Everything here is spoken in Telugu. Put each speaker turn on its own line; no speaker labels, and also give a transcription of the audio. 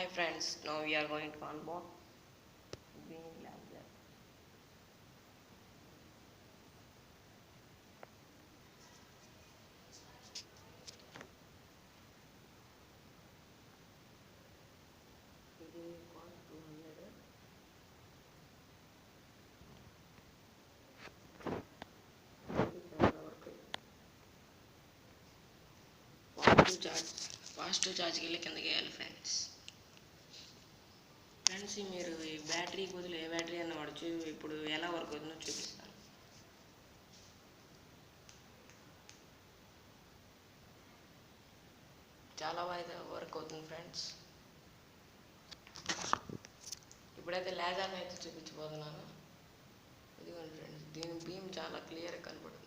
Hi friends, now we are going to unbox Bean Laser. This cost 200. Fast ఛార్జ్కి వెళ్ళి కిందకి వేయాలి ఫ్రెండ్స్. మీరు ఈ బ్యాటరీ బదులు ఏ బ్యాటరీ అన్న వాడచ్చు. ఇప్పుడు ఎలా వర్క్ అవుతుందో చూపిస్తాను. చాలా బాగా వర్క్ అవుతుంది ఫ్రెండ్స్. ఇప్పుడైతే లేజర్ని అయితే చూపించబోతున్నాను. ఇదిగోండి ఫ్రెండ్స్, దీని బీమ్ చాలా క్లియర్గా కనపడుతుంది.